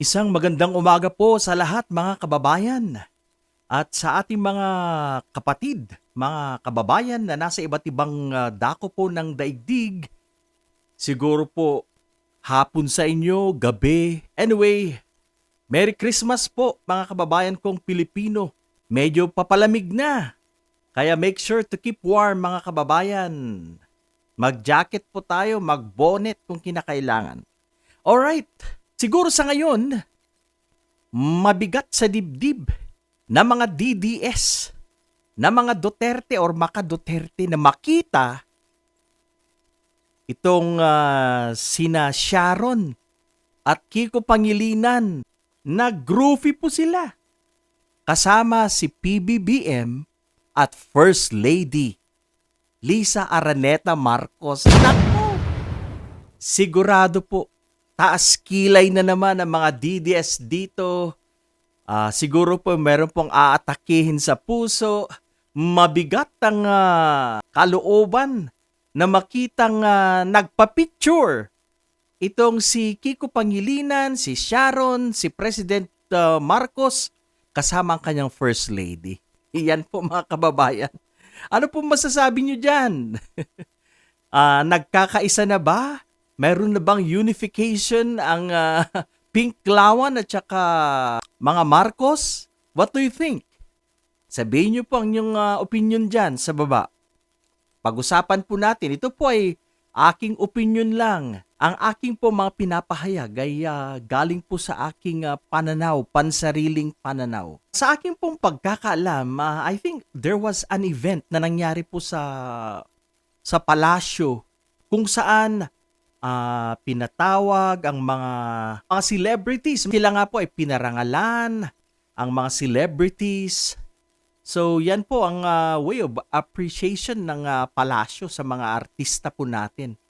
Isang magandang umaga po sa lahat mga kababayan at sa ating mga kapatid, mga kababayan na nasa iba't ibang dako po ng daigdig. Siguro po hapon sa inyo, gabi. Anyway, Merry Christmas po mga kababayan kong Pilipino. Medyo papalamig na, kaya make sure to keep warm mga kababayan. Mag-jacket po tayo, mag-bonnet kung kinakailangan. Alright, siguro sa ngayon, mabigat sa dibdib na mga DDS, na mga Duterte or Maka Duterte na makita itong sina Sharon at Kiko Pangilinan na groovy po sila. Kasama si PBBM at First Lady Lisa Araneta Marcos. Naku! Sigurado po, taas kilay na naman ang mga DDS dito. Siguro po meron pong aatakihin sa puso. Mabigat ang kalooban na makitang nagpa-picture itong si Kiko Pangilinan, si Sharon, si President Marcos kasama ang kanyang First Lady. Iyan po mga kababayan. Ano po masasabi nyo dyan? Nagkakaisa na ba? Meron na bang unification ang Pink Lawan at saka mga Marcos? What do you think? Sabihin niyo po ang inyong opinion dyan sa baba. Pag-usapan po natin, ito po ay aking opinion lang. Ang aking po mga pinapahayag ay galing po sa aking pananaw, pansariling pananaw. Sa aking pong pagkakaalam, I think there was an event na nangyari po sa palasyo kung saan pinatawag ang mga celebrities. Sila nga po ay pinarangalan, ang mga celebrities. So yan po ang way of appreciation ng palasyo sa mga artista po natin.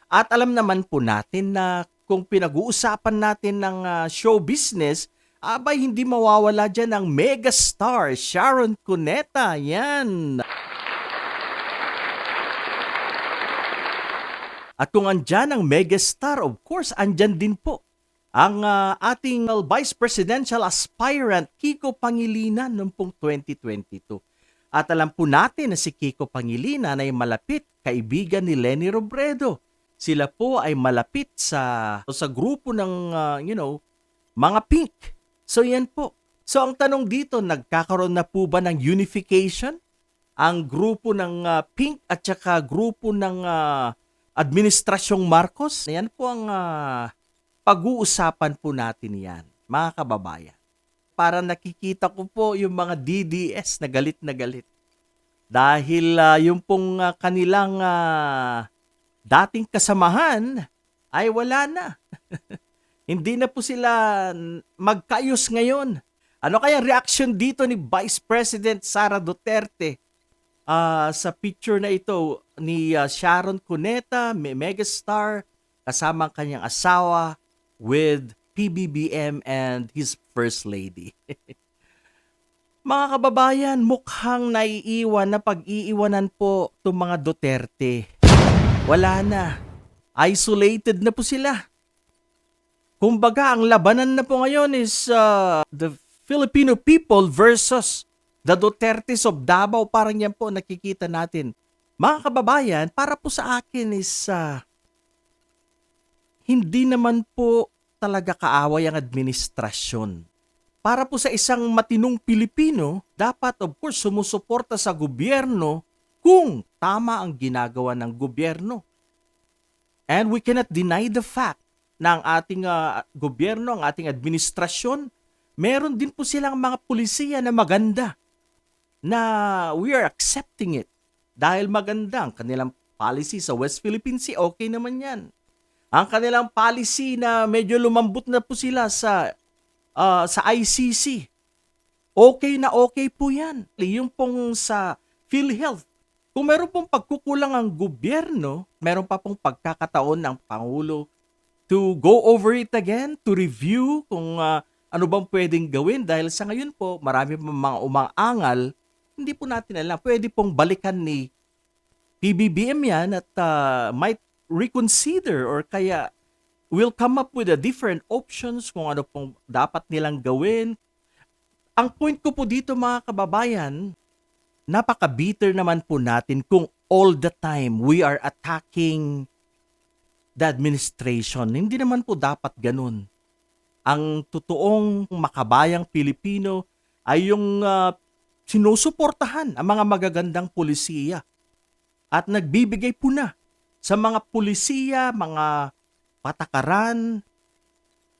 At alam naman po natin na kung pinag-uusapan natin ng show business, abay hindi mawawala dyan ang megastar Sharon Cuneta. Yan. At kung andyan ang megastar, of course, andyan din po ang ating Vice Presidential Aspirant Kiko Pangilinan noong pong 2022. At alam po natin na si Kiko Pangilinan ay malapit kaibigan ni Leni Robredo. Sila po ay malapit sa grupo ng, mga pink. So yan po. So ang tanong dito, nagkakaroon na po ba ng unification? Ang grupo ng pink at saka grupo ng Administrasyong Marcos? Yan po ang pag-uusapan po natin yan, mga kababayan. Para nakikita ko po yung mga DDS na galit na galit. Dahil yung pong kanilang dating kasamahan ay wala na. Hindi na po sila magkaayos ngayon. Ano kaya reaction dito ni Vice President Sara Duterte sa picture na ito ni Sharon Cuneta, megastar, kasama ang kanyang asawa with PBBM and his First Lady. Mga kababayan, mukhang naiiwan na pag-iiwanan po itong mga Duterte. Wala na. Isolated na po sila. Kumbaga, ang labanan na po ngayon is the Filipino people versus the Dutertes of Davao. Parang yan po nakikita natin. Mga kababayan, para po sa akin is hindi naman po talaga kaaway ang administrasyon. Para po sa isang matinong Pilipino, dapat of course sumusuporta sa gobyerno kung tama ang ginagawa ng gobyerno. And we cannot deny the fact na ang ating gobyerno, ang ating administrasyon, meron din po silang mga pulisiya na maganda na we are accepting it. Dahil maganda ang kanilang policy sa West Philippine Sea, okay naman yan. Ang kanilang policy na medyo lumambot na po sila sa ICC, okay po yan. Yung pong sa PhilHealth, kung meron pong pagkukulang ang gobyerno, meron pa pong pagkakataon ng Pangulo to go over it again, to review kung ano bang pwedeng gawin. Dahil sa ngayon po, marami pong mga umaangal, hindi po natin alam. Pwede pong balikan ni PBBM yan at might reconsider or kaya will come up with a different options kung ano pong dapat nilang gawin. Ang point ko po dito mga kababayan, napaka-bitter naman po natin kung all the time we are attacking the administration. Hindi naman po dapat ganun. Ang totoong makabayang Pilipino ay yung sinusuportahan ang mga magagandang pulisiya at nagbibigay po na sa mga pulisiya, mga patakaran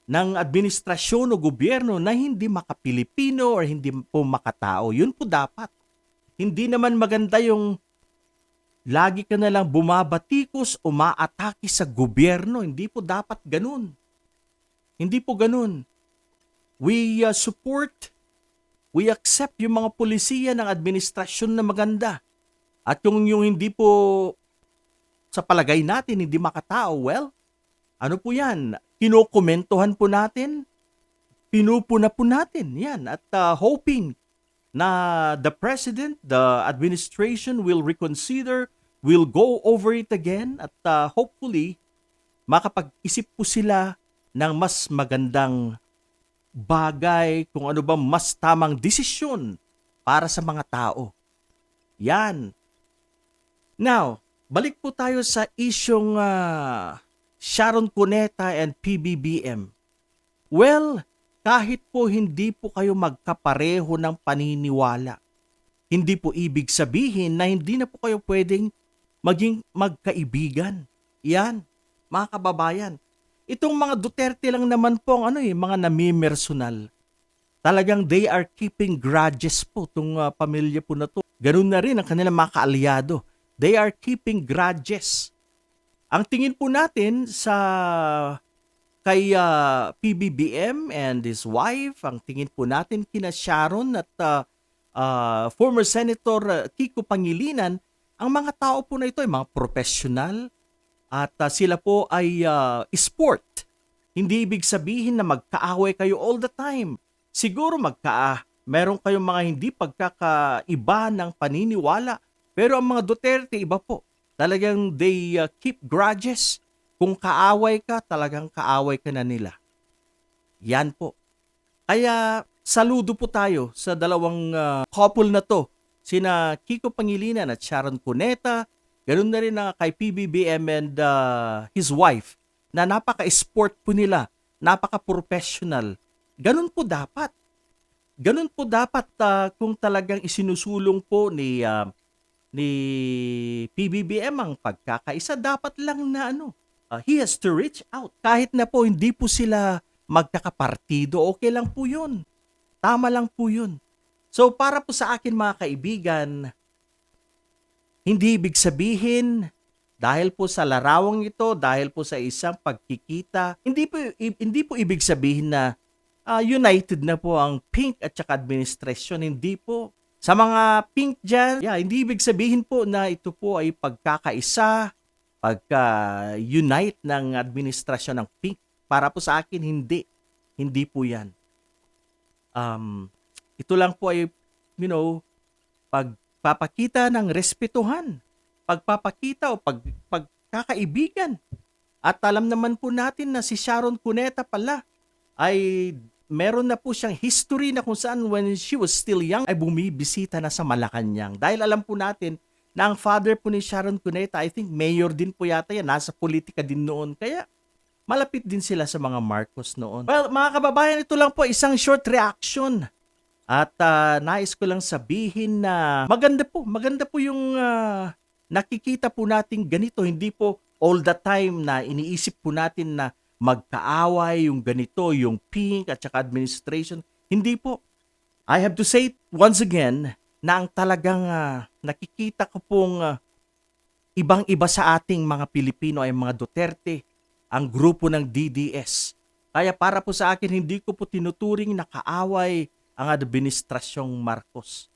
ng administrasyon o gobyerno na hindi makapilipino or hindi po makatao. Yun po dapat. Hindi naman maganda yung lagi ka na lang bumabatikos o maatake sa gobyerno. Hindi po dapat ganun. Hindi po ganun. We support, we accept yung mga pulisiya ng administrasyon na maganda. At yung hindi po sa palagay natin hindi makatao, well, ano po yan? Kinokomentohan po natin, pinupuna po natin yan at hoping na the president, the administration will reconsider, will go over it again at hopefully makapag-isip po sila ng mas magandang bagay, kung ano ba mas tamang desisyon para sa mga tao. Yan. Now, balik po tayo sa isyong Sharon Cuneta and PBBM. Well, kahit po hindi po kayo magkapareho ng paniniwala, hindi po ibig sabihin na hindi na po kayo pwedeng maging magkaibigan. Yan, mga kababayan. Itong mga Duterte lang naman po ang mga namimersonal. Talagang they are keeping grudges po itong pamilya po na to. Ganun na rin ang kanilang mga kaalyado. They are keeping grudges. Ang tingin po natin sa kay PBBM and his wife, ang tingin po natin kina Sharon at former Senator Kiko Pangilinan, ang mga tao po na ito ay mga professional at sila po ay sport. Hindi ibig sabihin na magkaaway kayo all the time. Siguro meron kayong mga hindi pagkakaiba ng paniniwala, pero ang mga Duterte iba po. Talagang they keep grudges. Kung kaaway ka, talagang kaaway ka na nila. Yan po. Kaya saludo po tayo sa dalawang couple na to. Sina Kiko Pangilinan at Sharon Cuneta. Ganun na rin kay PBBM and his wife na napaka-sport po nila. Napaka-professional. Ganun po dapat. Ganun po dapat kung talagang isinusulong po ni PBBM ang pagkakaisa, dapat lang na he has to reach out. Kahit na po hindi po sila magkakapartido, okay lang po yun. Tama lang po yun. So para po sa akin mga kaibigan, hindi ibig sabihin dahil po sa larawang ito, dahil po sa isang pagkikita, hindi po ibig sabihin na united na po ang Pink at saka administrasyon. Hindi po. Sa mga Pink dyan, hindi ibig sabihin po na ito po ay pagkakaisa, pagka-unite ng administrasyon ng Pink. Para po sa akin, hindi. Hindi po yan. Ito lang po ay, pagpapakita ng respetuhan. Pagpapakita o pagkakaibigan. At alam naman po natin na si Sharon Cuneta pala ay meron na po siyang history na kung saan when she was still young ay bumibisita na sa Malacanang. Dahil alam po natin na ang father po ni Sharon Cuneta, I think mayor din po yata yan, nasa politika din noon. Kaya malapit din sila sa mga Marcos noon. Well, mga kababayan, ito lang po isang short reaction. At nais ko lang sabihin na maganda po yung nakikita po natin ganito. Hindi po all the time na iniisip po natin na magkaaway, yung ganito, yung Pink at saka administration. Hindi po. I have to say once again na ang talagang nakikita ko pong ibang-iba sa ating mga Pilipino ay mga Duterte, ang grupo ng DDS. Kaya para po sa akin, hindi ko po tinuturing na kaaway ang administrasyong Marcos.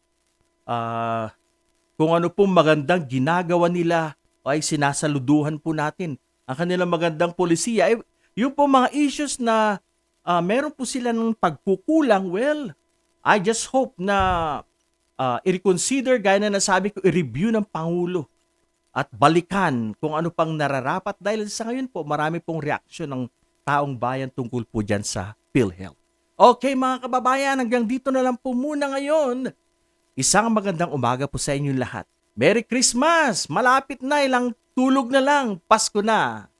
Kung ano pong magandang ginagawa nila ay sinasaluduhan po natin. Ang kanilang magandang polisiya ay yung po mga issues na meron po sila ng pagkukulang, well, I just hope na i-reconsider, gaya na nasabi ko, i-review ng Pangulo at balikan kung ano pang nararapat dahil sa ngayon po marami pong reaksyon ng taong bayan tungkol po dyan sa PhilHealth. Okay mga kababayan, hanggang dito na lang po muna ngayon. Isang magandang umaga po sa inyong lahat. Merry Christmas! Malapit na, ilang tulog na lang, Pasko na.